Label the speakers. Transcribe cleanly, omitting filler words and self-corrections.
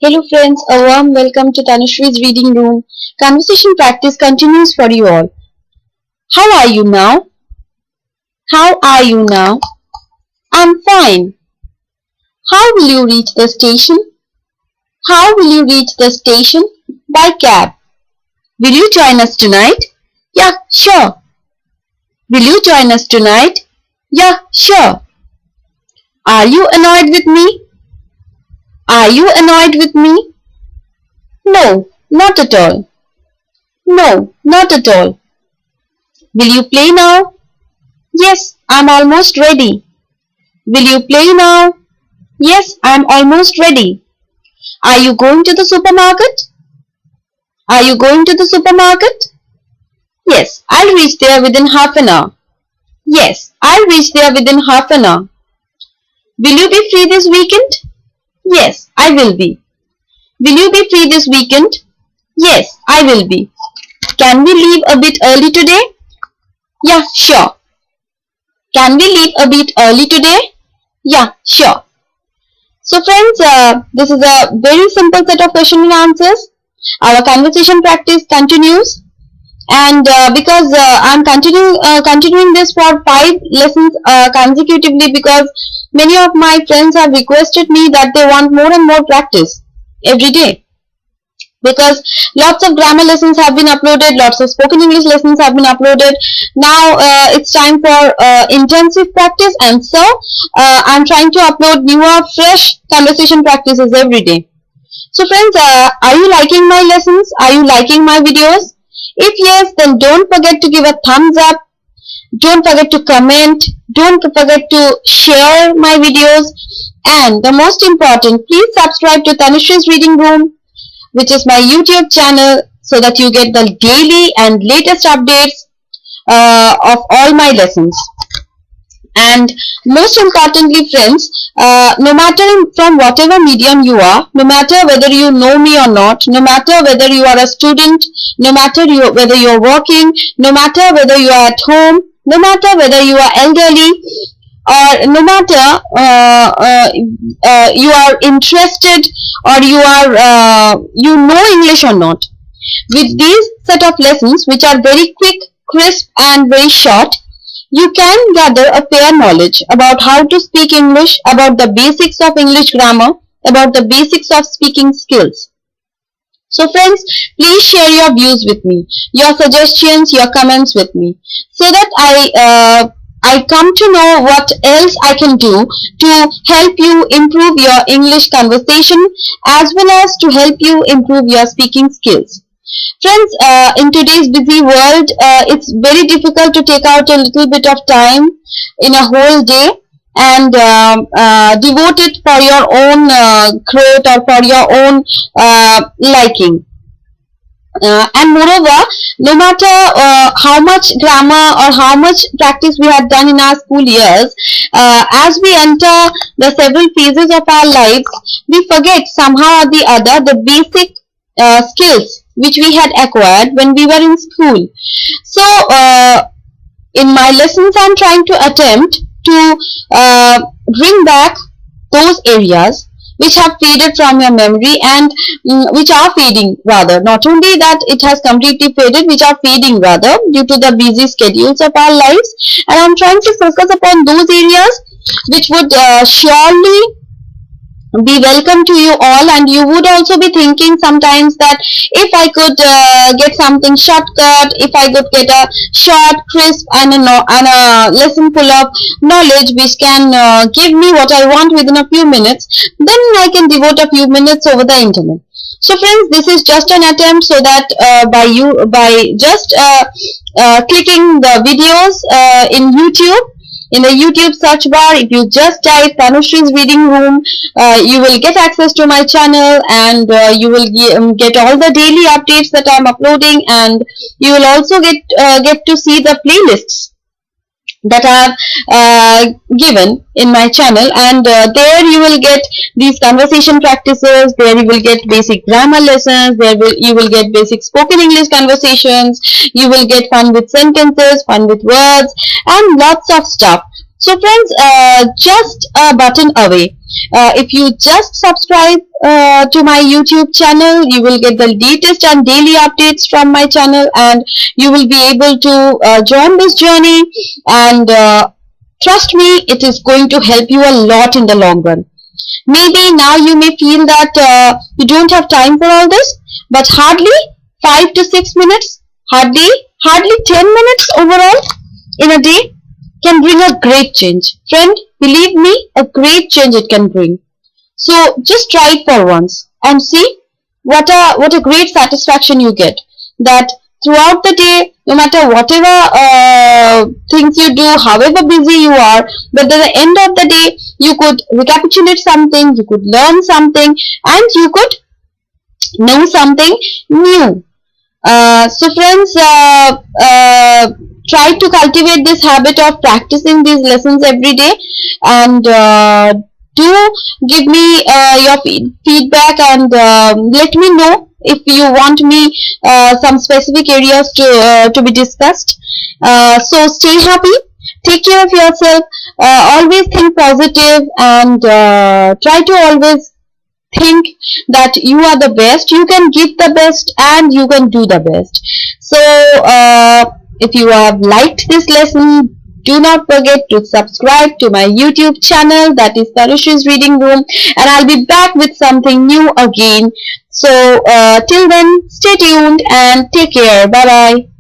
Speaker 1: Hello friends, a warm welcome to Tanushree Reading Room. Conversation practice continues for you all. How are you now? How are you now? I'm fine. How will you reach the station? How will you reach the station? By cab. Will you join us tonight? Yeah, sure. Will you join us tonight? Yeah, sure. Are you annoyed with me? Are you annoyed with me? No, not at all. No, not at all. Will you play now? Yes, I'm almost ready. Will you play now? Yes, I'm almost ready. Are you going to the supermarket? Are you going to the supermarket? Yes, I'll reach there within half an hour. Yes, I'll reach there within half an hour. Will you be free this weekend? Yes, I will be. Will you be free this weekend? Yes, I will be. Can we leave a bit early today? Yeah, sure. Can we leave a bit early today? Yeah, sure. So friends, this is a very simple set of question and answers. Our conversation practice continues, and because I'm continuing this for 5 lessons consecutively, because many of my friends have requested me that they want more and more practice every day. Because lots of grammar lessons have been uploaded, lots of spoken English lessons have been uploaded. Now it's time for intensive practice, and so I'm trying to upload newer, fresh conversation practices every day. So friends, are you liking my lessons? Are you liking my videos? If yes, then don't forget to give a thumbs up. Don't forget to comment. Don't forget to share my videos. And the most important, please subscribe to Tanushree Reading Room, which is my YouTube channel, so that you get the daily and latest updates of all my lessons. And most importantly, friends, no matter from whatever medium you are, no matter whether you know me or not, no matter whether you are a student, no matter whether you are working, no matter whether you are at home, no matter whether you are elderly, or no matter you are interested, or you know English or not, with these set of lessons, which are very quick, crisp and very short, you can gather a fair knowledge about how to speak English, about the basics of English grammar, about the basics of speaking skills. So friends, please share your views with me, your suggestions, your comments with me, so that I come to know what else I can do to help you improve your English conversation, as well as to help you improve your speaking skills. Friends, in today's busy world, it's very difficult to take out a little bit of time in a whole day and devote it for your own growth or for your own liking. And moreover, no matter how much grammar or how much practice we had done in our school years, as we enter the several phases of our lives, we forget somehow or the other the basic skills which we had acquired when we were in school. So in my lessons, I'm trying to attempt to bring back those areas which have faded from your memory, and which are fading rather. Not only that it has completely faded, which are fading rather due to the busy schedules of our lives. And I'm trying to focus upon those areas which would surely be welcome to you all, and you would also be thinking sometimes that if I could get something shortcut, if I could get a short, crisp and a lesson full of knowledge which can give me what I want within a few minutes, then I can devote a few minutes over the internet. So friends, this is just an attempt, so that by just clicking the videos in YouTube, in the YouTube search bar, if you just type Tanushree's Reading Room, you will get access to my channel, and you will get all the daily updates that I am uploading, and you will also get to see the playlists that I have given in my channel, and there you will get these conversation practices, there you will get basic grammar lessons, you will get basic spoken English conversations, you will get fun with sentences, fun with words, and lots of stuff So friends, just a button away. If you just subscribe to my YouTube channel, you will get the latest and daily updates from my channel, and you will be able to join this journey. And trust me, it is going to help you a lot in the long run. Maybe now you may feel that you don't have time for all this, but hardly 5 to 6 minutes, hardly 10 minutes overall in a day can bring a great change. Friend, believe me, a great change it can bring. So just try it for once and see what a great satisfaction you get. That throughout the day, no matter whatever things you do, however busy you are, but at the end of the day, you could recapitulate something, you could learn something, and you could know something new. So friends, try to cultivate this habit of practicing these lessons every day, and do give me your feedback, and let me know if you want me some specific areas to be discussed. So stay happy, take care of yourself, always think positive, and try to always think that you are the best, you can give the best, and you can do the best. So if you have liked this lesson, do not forget to subscribe to my YouTube channel, that is Tanushri's Reading Room, and I'll be back with something new again. So till then, stay tuned and take care. Bye bye.